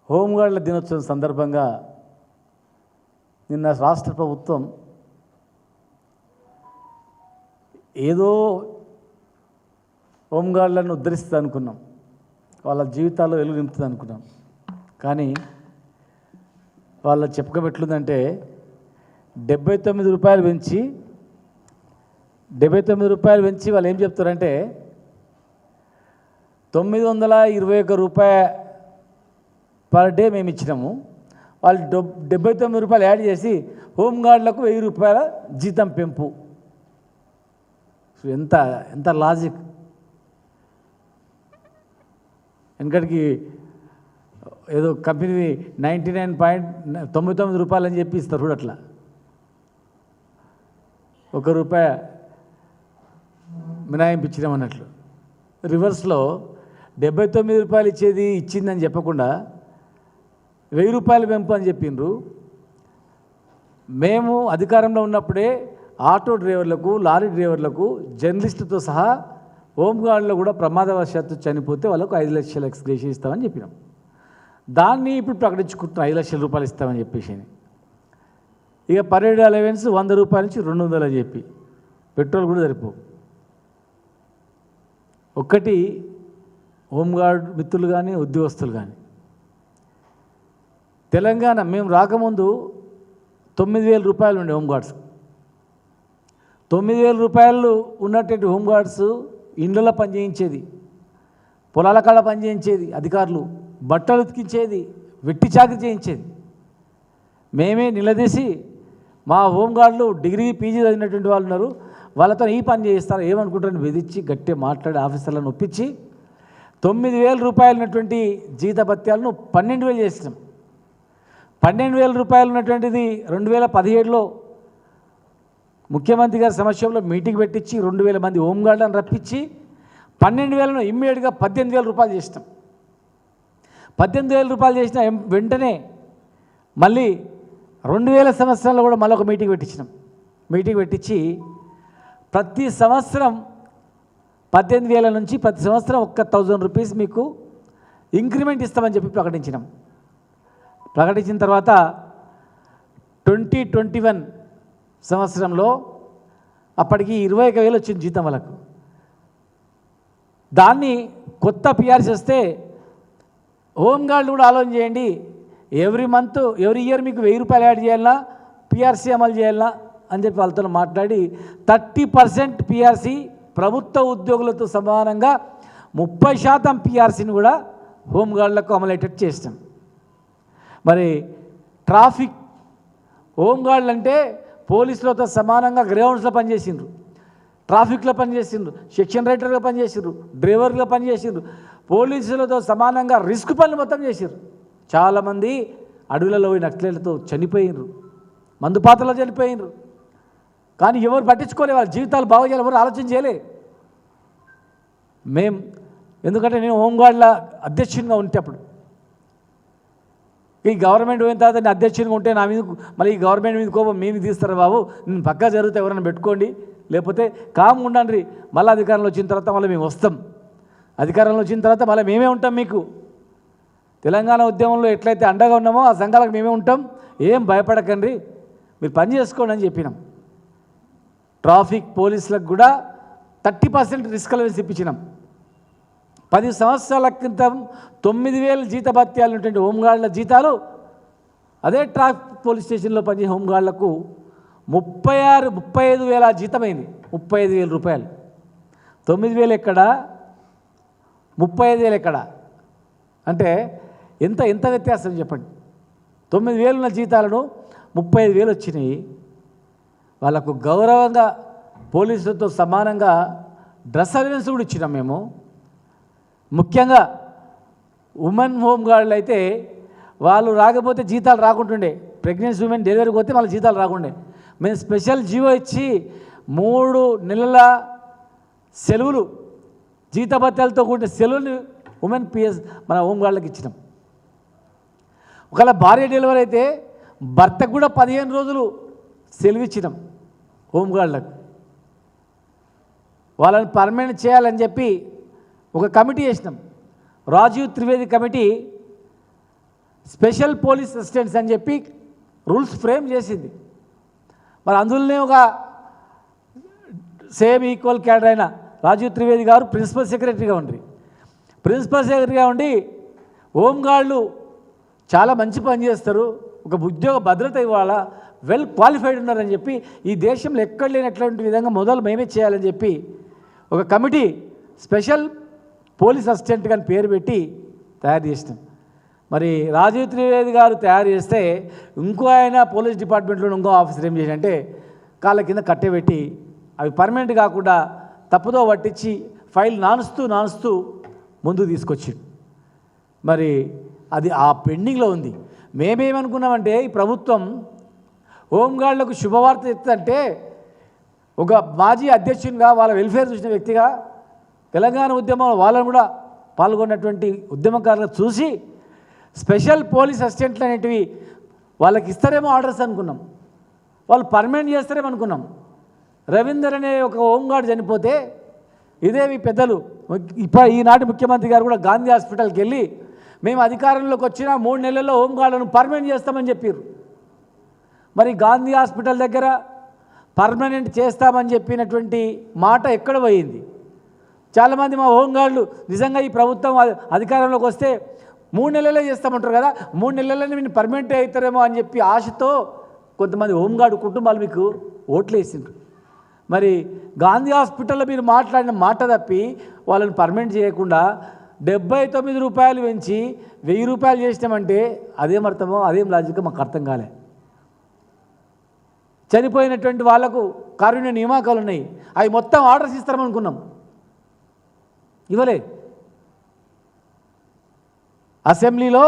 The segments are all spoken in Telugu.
హోంగార్డుల దినోత్సవం సందర్భంగా నిన్న రాష్ట్ర ప్రభుత్వం ఏదో హోంగార్డులను ఉద్ధరిస్తుంది అనుకున్నాం, వాళ్ళ జీవితాల్లో వెలుగు నింపుతుంది అనుకున్నాం. కానీ వాళ్ళ చెప్పుకోబెట్లుందంటే 79 రూపాయలు పెంచి వాళ్ళు ఏం చెప్తారంటే 921 రూపాయ పర్ డే మేము ఇచ్చినాము. వాళ్ళు 79 రూపాయలు యాడ్ చేసి హోంగార్డులకు 1000 రూపాయల జీతం పెంపు. ఎంత ఎంత లాజిక్! వెనకటికి ఏదో కంపెనీ 99.99 రూపాయలు అని చెప్పి ఇస్తారు చూడు, అట్లా ₹1 మినాయింపించడం అన్నట్లు. రివర్స్లో 79 రూపాయలు ఇచ్చిందని చెప్పకుండా 1000 రూపాయలు పెంపు అని చెప్పిండ్రు. మేము అధికారంలో ఉన్నప్పుడే ఆటో డ్రైవర్లకు, లారీ డ్రైవర్లకు, జర్నలిస్టుతో సహా హోంగార్డులో కూడా ప్రమాదవశాత్తు చనిపోతే వాళ్ళకు 5 లక్షల ఎక్స్గ్రేషన్ ఇస్తామని చెప్పినాం. దాన్ని ఇప్పుడు ప్రకటించుకుంటున్నాం 5 లక్షల రూపాయలు ఇస్తామని చెప్పేసి. ఇక పరేడ్ అలవెన్స్ 100 రూపాయల నుంచి 200 అని చెప్పి పెట్రోల్ కూడా సరిపో. ఒక్కటి హోంగార్డ్ మిత్రులు కానీ ఉద్యోగస్తులు కానీ, తెలంగాణ మేము రాకముందు 9000 రూపాయలు ఉండే హోంగార్డ్స్. 9000 రూపాయలు ఉన్నటువంటి హోంగార్డ్స్ ఇండ్లలో పనిచేయించేది, పొలాల కాడ పనిచేయించేది, అధికారులు బట్టలు ఉతికించేది, వెట్టి చాకరీ చేయించేది. మేమే నిలదీసి మా హోంగార్డులు డిగ్రీ పీజీ చదివినటువంటి వాళ్ళు ఉన్నారు, వాళ్ళతో ఈ పని చేయిస్తారు ఏమనుకుంటారని బెదిరించి గట్టిగా మాట్లాడి ఆఫీసర్లను ఒప్పించి 9000 రూపాయలు ఉన్నటువంటి జీతభత్యాలను 12000 చేసినాం. 12000 రూపాయలు ఉన్నటువంటిది 2017లో ముఖ్యమంత్రి గారి సమక్షంలో మీటింగ్ పెట్టించి 2000 మంది హోంగార్డులను రప్పించి 12000ను ఇమ్మీడియట్గా 18000 రూపాయలు చేసినాం. 18000 రూపాయలు చేసిన వెంటనే మళ్ళీ 2000 సంవత్సరంలో కూడా మళ్ళీ ఒక మీటింగ్ పెట్టించినాం. మీటింగ్ పెట్టించి ప్రతి సంవత్సరం 18000 నుంచి ప్రతి సంవత్సరం 1000 రూపీస్ మీకు ఇంక్రిమెంట్ ఇస్తామని చెప్పి ప్రకటించినాం. ప్రకటించిన తర్వాత 2021 సంవత్సరంలో అప్పటికి 21,000 వచ్చింది జీతం వాళ్ళకు. దాన్ని కొత్త పిఆర్సీ వస్తే హోంగార్డులు కూడా ఆలోచన చేయండి, ఎవ్రీ ఇయర్ మీకు 1000 రూపాయలు యాడ్ చేయాలన్నా, పిఆర్సీ అమలు చేయాలన్నా అని చెప్పి వాళ్ళతో మాట్లాడి 30% పిఆర్సీ ప్రభుత్వ ఉద్యోగులతో సమానంగా 30% పిఆర్సీని కూడా హోంగార్డులకు అమలయ్యేటట్టు చేస్తాం. మరి ట్రాఫిక్ హోంగార్డులు అంటే పోలీసులతో సమానంగా గ్రౌండ్స్లో పనిచేసిండ్రు, ట్రాఫిక్లో పనిచేసిండ్రు, సెక్షన్ రైటర్గా పనిచేసిండ్రు, డ్రైవర్గా పనిచేసిండ్రు, పోలీసులతో సమానంగా రిస్క్ పనులు మొత్తం చేసిండ్రు. చాలామంది అడవులలో పోయి నక్సలైట్లతో చనిపోయినరు, మందుపాత్రలో చనిపోయినరు. కానీ ఎవరు పట్టించుకోలే, వాళ్ళ జీవితాలు బాగు చేయాలి, ఎవరు ఆలోచన చేయలే. ఎందుకంటే నేను హోంగార్డుల అధ్యక్షునిగా ఉంటే అప్పుడు ఈ గవర్నమెంట్ పోయిన తర్వాత నేను అధ్యక్షునిగా ఉంటే నా మీద మళ్ళీ ఈ గవర్నమెంట్ మీద కోపం మేము తీస్తారు బాబు, నేను పక్కా జరిగితే ఎవరైనా పెట్టుకోండి, లేకపోతే కామ్ ఉండండి, మళ్ళీ అధికారంలో వచ్చిన తర్వాత మళ్ళీ మేము వస్తాం, అధికారంలో వచ్చిన తర్వాత మళ్ళీ మేమే ఉంటాం, మీకు తెలంగాణ ఉద్యమంలో ఎట్లయితే అండగా ఉన్నామో ఆ సంఘాలకు మేమే ఉంటాం, ఏం భయపడకండి, మీరు పని చేసుకోండి అని చెప్పినాం. ట్రాఫిక్ పోలీసులకు కూడా 30% రిస్క్ అలవెన్స్ ఇప్పించినాం. 10 సంవత్సరాల క్రితం 9000 జీతభత్యాలు ఉన్నటువంటి హోంగార్డుల జీతాలు అదే ట్రాఫిక్ పోలీస్ స్టేషన్లో పనిచేసే హోంగార్డులకు 35,000 జీతమైంది. 35,000 రూపాయలు. 9,000 ఎక్కడ, 35,000 ఎక్కడ అంటే ఎంత ఎంత వ్యత్యాసం చెప్పండి. 9,000 ఉన్న జీతాలను 35,000 వచ్చినాయి. వాళ్ళకు గౌరవంగా పోలీసులతో సమానంగా డ్రెస్ అలవెన్స్ కూడా ఇచ్చినాం మేము. ముఖ్యంగా ఉమెన్ హోంగార్డులు అయితే వాళ్ళు రాకపోతే జీతాలు రాకుంటుండే, ప్రెగ్నెన్సీ ఉమెన్ డెలివరీకి పోతే వాళ్ళ జీతాలు రాకుండే. మేము స్పెషల్ జీవో ఇచ్చి 3 నెలల సెలవులు జీతభత్యాలతో కూడిన సెలవులు ఉమెన్ పిఎస్ మన హోంగార్డులకు ఇచ్చినాం. ఒకవేళ భార్య డెలివరీ అయితే భర్తకు కూడా 15 రోజులు సెలవు ఇచ్చినాం హోంగార్డులకు. వాళ్ళని పర్మనెంట్ చేయాలని చెప్పి ఒక కమిటీ చేసినాం. Rajiv Trivedi committee special police assistants అని చెప్పి రూల్స్ ఫ్రేమ్ చేసింది. మరి అందులోనే ఒక సేమ్ ఈక్వల్ క్యాడర్ అయిన రాజీవ్ త్రివేది గారు ప్రిన్సిపల్ సెక్రటరీగా ఉండి హోంగార్డులు చాలా మంచి పని చేస్తారు, ఒక ఉద్యోగ భద్రత ఇవ్వాలా, వెల్ క్వాలిఫైడ్ ఉన్నారని చెప్పి ఈ దేశంలో ఎక్కడ లేనటువంటి విధంగా మొదలు మేమే చేయాలని చెప్పి ఒక కమిటీ స్పెషల్ పోలీస్ అసిస్టెంట్ అని పేరు పెట్టి తయారు చేసినాం. మరి రాజీవ్ త్రివేది గారు తయారు చేస్తే ఇంకో ఆయన పోలీస్ డిపార్ట్మెంట్లో ఇంకో ఆఫీసర్ ఏం చేశారంటే కాళ్ళ కింద కట్టెబెట్టి అవి పర్మనెంట్ కాకుండా తప్పుదో పట్టించి ఫైల్ నానుస్తూ ముందుకు తీసుకొచ్చిండు. మరి అది ఆ పెండింగ్లో ఉంది. మేమేమనుకున్నామంటే ఈ ప్రభుత్వం హోంగార్డులకు శుభవార్త ఇస్తుందంటే ఒక మాజీ అధ్యక్షునిగా వాళ్ళ వెల్ఫేర్ చూసిన వ్యక్తిగా తెలంగాణ ఉద్యమంలో వాళ్ళని కూడా పాల్గొన్నటువంటి ఉద్యమకారులను చూసి స్పెషల్ పోలీస్ అసిస్టెంట్లు అనేటివి వాళ్ళకి ఇస్తారేమో ఆర్డర్స్ అనుకున్నాం, వాళ్ళు పర్మనెంట్ చేస్తారేమో అనుకున్నాం. రవీందర్ అనే ఒక హోంగార్డు చనిపోతే ఇదేవి పెద్దలు ఈనాటి ముఖ్యమంత్రి గారు కూడా గాంధీ హాస్పిటల్కి వెళ్ళి మేము అధికారంలోకి వచ్చిన 3 నెలల్లో హోంగార్డులను పర్మనెంట్ చేస్తామని చెప్పారు. మరి గాంధీ హాస్పిటల్ దగ్గర పర్మనెంట్ చేస్తామని చెప్పినటువంటి మాట ఎక్కడ పోయింది? చాలామంది మా హోంగార్డులు నిజంగా ఈ ప్రభుత్వం అధికారంలోకి వస్తే 3 నెలలే చేస్తామంటారు కదా, 3 నెలలనే మీరు పర్మనెంట్ అవుతారేమో అని చెప్పి ఆశతో కొంతమంది హోంగార్డు కుటుంబాలు మీకు ఓట్లు వేసిండ్రు. మరి గాంధీ హాస్పిటల్లో మీరు మాట్లాడిన మాట తప్పి వాళ్ళని పర్మనెంట్ చేయకుండా 79 రూపాయలు పెంచి 1000 రూపాయలు చేసినామంటే అదేం అర్థమో అదేం లాజిక్ మాకు అర్థం కాలే. చనిపోయినటువంటి వాళ్లకు కారుణ్య నియామకాలు ఉన్నాయి, అవి మొత్తం ఆర్డర్స్ ఇస్తారనుకున్నాం, ఇవ్వలే. అసెంబ్లీలో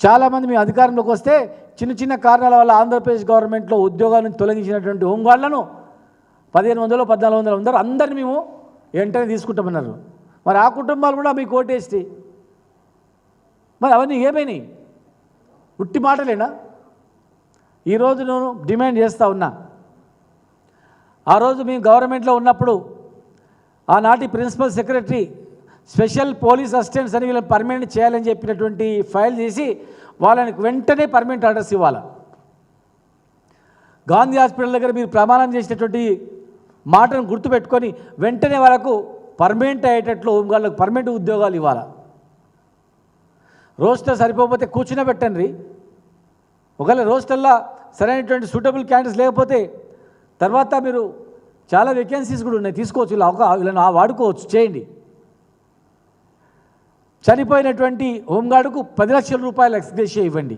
చాలామంది మేము అధికారంలోకి వస్తే చిన్న కారణాల వల్ల ఆంధ్రప్రదేశ్ గవర్నమెంట్లో ఉద్యోగాలను తొలగించినటువంటి హోంగార్డులను 1500 1400 ఉన్నారు, అందరిని మేము వెంటనే తీసుకుంటామన్నారు. మరి ఆ కుటుంబాలు కూడా మీకు ఓటేస్తే మరి అవన్నీ ఏమైనాయి? ఉట్టి మాటలేనా? ఈరోజు నేను డిమాండ్ చేస్తూ ఉన్నా, ఆ రోజు మేము గవర్నమెంట్లో ఉన్నప్పుడు ఆనాటి principal secretary special police assistants అని వీళ్ళని పర్మనెంట్ చేయాలని చెప్పినటువంటి ఫైల్ చేసి వాళ్ళని వెంటనే పర్మనెంట్ ఆర్డర్స్ ఇవ్వాలి. గాంధీ హాస్పిటల్ దగ్గర మీరు ప్రమాణం చేసినటువంటి మాటను గుర్తుపెట్టుకొని వెంటనే వాళ్ళకు పర్మనెంట్ అయ్యేటట్లు హోంగార్డులకు పర్మనెంట్ ఉద్యోగాలు ఇవ్వాలి. రోస్టర్ సరిపోతే కూర్చునే ఒకవేళ రోస్టర్లో సరైనటువంటి సూటబుల్ క్యాండిడేట్స్ లేకపోతే తర్వాత మీరు చాలా వేకెన్సీస్ కూడా ఉన్నాయి, తీసుకోవచ్చు, వీళ్ళని వాడుకోవచ్చు, చేయండి. చనిపోయినటువంటి హోంగార్డుకు 10 లక్షల రూపాయలు ఎక్స్గ్రేషియా ఇవ్వండి.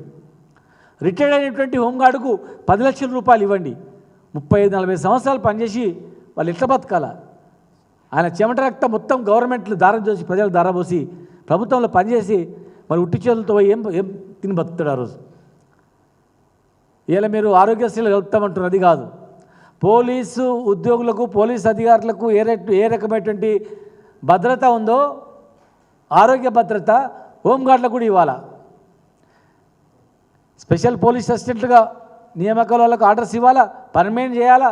రిటైర్డ్ అయినటువంటి హోంగార్డుకు 10 లక్షల రూపాయలు ఇవ్వండి. 35-40 సంవత్సరాలు పనిచేసి వాళ్ళు ఎట్లా బతకాల? ఆయన చెమట రక్తం మొత్తం గవర్నమెంట్లు దారం చేసి ప్రజలకు దారబోసి ప్రభుత్వంలో పనిచేసి మరి ఉట్టి చేతులతో ఏం తిని బతుకుతాడు ఆ రోజు. ఇలా మీరు ఆరోగ్యశ్రీలు కలుపుతామంటున్నారు, అది కాదు. పోలీసు ఉద్యోగులకు పోలీసు అధికారులకు ఏ రకమైనటువంటి భద్రత ఉందో ఆరోగ్య భద్రత హోంగార్డులకు కూడా ఇవ్వాలా. స్పెషల్ పోలీస్ అసిస్టెంట్లుగా నియామకాల వాళ్ళకు ఆర్డర్స్ ఇవ్వాలా, పర్మనెంట్ చేయాలా.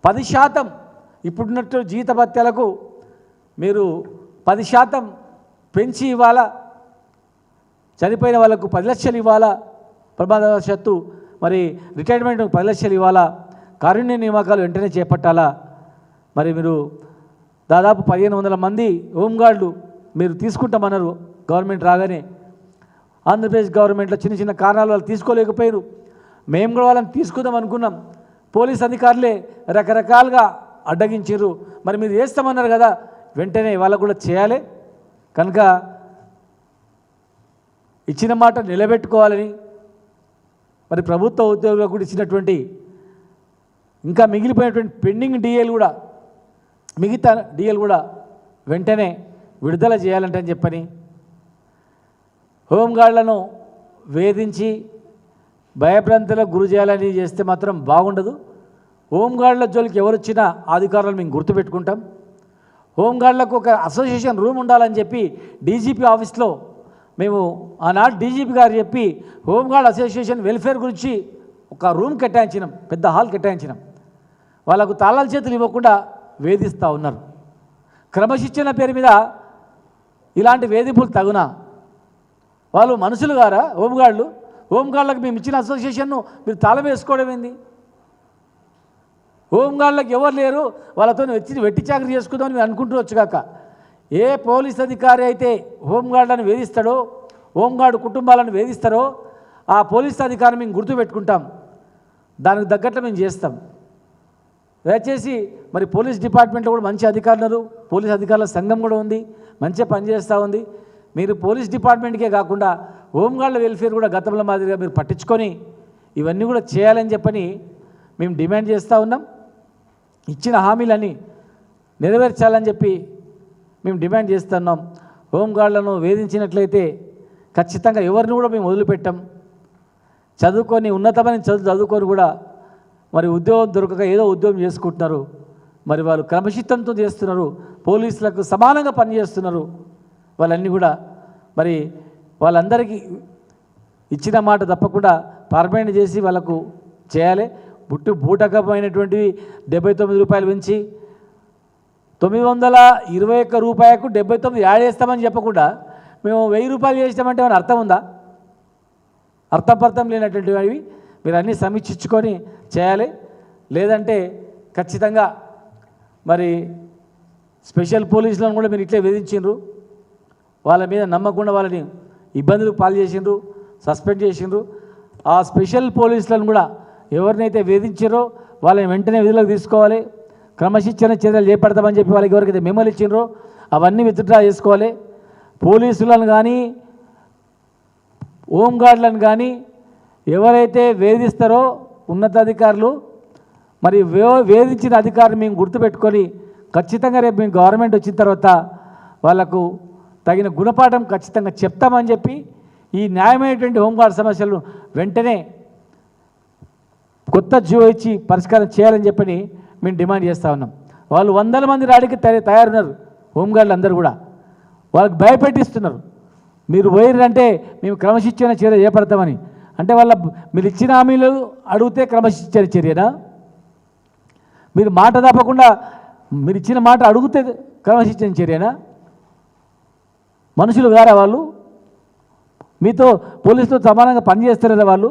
10% ఇప్పుడున్నట్టు జీతభత్యాలకు మీరు 10% పెంచి ఇవ్వాలా. చనిపోయిన వాళ్ళకు 10 లక్షలు ఇవ్వాలా, ప్రమాదవశాత్తు మరి రిటైర్మెంట్ 10 లక్షలు ఇవ్వాలా. కారుణ్య నియామకాలు వెంటనే చేపట్టాలా. మరి మీరు దాదాపు 1500 మంది హోంగార్డులు మీరు తీసుకుంటామన్నారు గవర్నమెంట్ రాగానే. ఆంధ్రప్రదేశ్ గవర్నమెంట్లో చిన్న కారణాలు వాళ్ళు తీసుకోలేకపోయారు, మేము కూడా వాళ్ళని తీసుకుందాం అనుకున్నాం. పోలీస్ అధికారులే రకరకాలుగా అడ్డగించారు. మరి మీరు చేస్తామన్నారు కదా, వెంటనే వాళ్ళకు కూడా చేయాలి. కనుక ఇచ్చిన మాట నిలబెట్టుకోవాలని మరి ప్రభుత్వ ఉద్యోగులకు కూడా ఇచ్చినటువంటి ఇంకా మిగిలిపోయినటువంటి పెండింగ్ డిఏలు కూడా మిగతా డిఏలు కూడా వెంటనే విడుదల చేయాలంటే అని చెప్పని హోంగార్డులను వేధించి భయభ్రాంతులకు గురి చేయాలని చేస్తే మాత్రం బాగుండదు. హోంగార్డుల జోలికి ఎవరు వచ్చినా అధికారులను మేము గుర్తుపెట్టుకుంటాం. హోంగార్డులకు ఒక అసోసియేషన్ రూమ్ ఉండాలని చెప్పి డీజీపీ ఆఫీస్లో మేము ఆనాడు డీజీపీ గారు చెప్పి హోంగార్డ్ అసోసియేషన్ వెల్ఫేర్ గురించి ఒక రూమ్ కేటాయించినాం, పెద్ద హాల్ కేటాయించినాం. వాళ్ళకు తాళాల చేతులు ఇవ్వకుండా వేధిస్తూ ఉన్నారు. క్రమశిక్షణ పేరు మీద ఇలాంటి వేధింపులు తగునా? వాళ్ళు మనుషులు గారా హోంగార్డులు? హోంగార్డులకు మేము ఇచ్చిన అసోసియేషన్ను మీరు తాళం వేసుకోవడం ఏంది? హోంగార్డులకు ఎవరు లేరు, వాళ్ళతో వెట్టి చాకరీ చేసుకుందామని మీరు అనుకుంటూ కాక, ఏ పోలీస్ అధికారి అయితే హోంగార్డులను వేధిస్తాడో, హోంగార్డు కుటుంబాలను వేధిస్తారో ఆ పోలీస్ అధికారిని మేము గుర్తుపెట్టుకుంటాం, దానికి తగ్గట్లు మేము చేస్తాం. దయచేసి మరి పోలీస్ డిపార్ట్మెంట్లో కూడా మంచి అధికారులు, పోలీస్ అధికారుల సంఘం కూడా ఉంది, మంచిగా పనిచేస్తూ ఉంది. మీరు పోలీస్ డిపార్ట్మెంట్కే కాకుండా హోంగార్డుల వెల్ఫేర్ కూడా గతంలో మాదిరిగా మీరు పట్టించుకొని ఇవన్నీ కూడా చేయాలని చెప్పని మేము డిమాండ్ చేస్తూ ఉన్నాం. ఇచ్చిన హామీలన్నీ నెరవేర్చాలని చెప్పి మేము డిమాండ్ చేస్తున్నాం. హోంగార్డులను వేధించినట్లయితే ఖచ్చితంగా ఎవరిని కూడా మేము వదిలిపెట్టాం. చదువుకొని ఉన్నతమైన చదువుకొని కూడా మరి ఉద్యోగం దొరకక ఏదో ఉద్యోగం చేసుకుంటున్నారు, మరి వాళ్ళు క్రమశిక్షణతో చేస్తున్నారు, పోలీసులకు సమానంగా పనిచేస్తున్నారు. వాళ్ళన్నీ కూడా మరి వాళ్ళందరికీ ఇచ్చిన మాట తప్పకుండా పర్మనెంట్ చేసి వాళ్ళకు చేయాలి. బూటకమైనటువంటివి 79 రూపాయలు పెంచి 921 రూపాయకు 79 యాడ్ చేస్తామని చెప్పకుండా మేము 1000 రూపాయలు చేస్తామంటే ఏమైనా అర్థం ఉందా? అర్థపర్థం లేనటువంటివి మీరు అన్నీ సమీక్షించుకొని చేయాలి. లేదంటే ఖచ్చితంగా మరి స్పెషల్ పోలీసులను కూడా మీరు ఇట్లే వేధించిండ్రు, వాళ్ళ మీద నమ్మకుండా వాళ్ళని ఇబ్బందులకు పాలు చేసిండ్రు, సస్పెండ్ చేసిండ్రు. ఆ స్పెషల్ పోలీసులను కూడా ఎవరినైతే వేధించారో వాళ్ళని వెంటనే విధులకు తీసుకోవాలి, క్రమశిక్షణ చర్యలు చేపడతామని చెప్పి వాళ్ళకి ఎవరికైతే మెమోలు ఇచ్చిండ్రో అవన్నీ విత్డ్రా చేసుకోవాలి. పోలీసులను కానీ హోంగార్డులను కానీ ఎవరైతే వేధిస్తారో ఉన్నతాధికారులు, మరి వేధించిన అధికారులు మేము గుర్తుపెట్టుకొని ఖచ్చితంగా రేపు మేము గవర్నమెంట్ వచ్చిన తర్వాత వాళ్ళకు తగిన గుణపాఠం ఖచ్చితంగా చెప్తామని చెప్పి ఈ న్యాయమైనటువంటి హోంగార్డు సమస్యలను వెంటనే కొత్త జీవో ఇచ్చి పరిష్కారం చేయాలని చెప్పని మేము డిమాండ్ చేస్తూ ఉన్నాం. వాళ్ళు 100 మంది రాడికి తయారున్నారు హోంగార్డులు అందరూ కూడా, వాళ్ళకి భయపెట్టిస్తున్నారు. మీరు పోయిరంటే మేము క్రమశిక్షణ చర్య చేపడతామని. అంటే మీరు ఇచ్చిన హామీలు అడిగితే క్రమశిక్షణ చర్యనా? మీరు మాట తప్పకుండా మీరు ఇచ్చిన మాట అడిగితే క్రమశిక్షణ చర్యనా? మనుషులు గారా వాళ్ళు? మీతో పోలీసుతో సమానంగా పనిచేస్తారు కదా వాళ్ళు?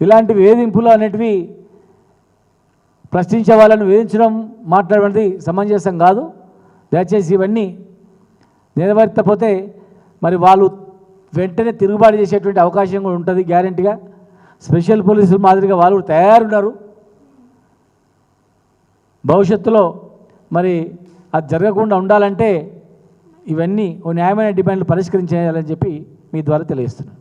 ఇలాంటి వేధింపులు అనేటివి ప్రశ్నించే వాళ్ళని వేధించడం మాట్లాడేది సమంజసం కాదు. దయచేసి ఇవన్నీ నెరవేర్చకపోతే మరి వాళ్ళు వెంటనే తిరుగుబాటు చేసేటువంటి అవకాశం కూడా ఉంటుంది గ్యారెంటీగా. స్పెషల్ పోలీసులు మాదిరిగా వాళ్ళు తయారున్నారు. భవిష్యత్తులో మరి అది జరగకుండా ఉండాలంటే ఇవన్నీ ఓ న్యాయమైన డిమాండ్లు పరిష్కరించేయాలని చెప్పి మీ ద్వారా తెలియజేస్తున్నాను.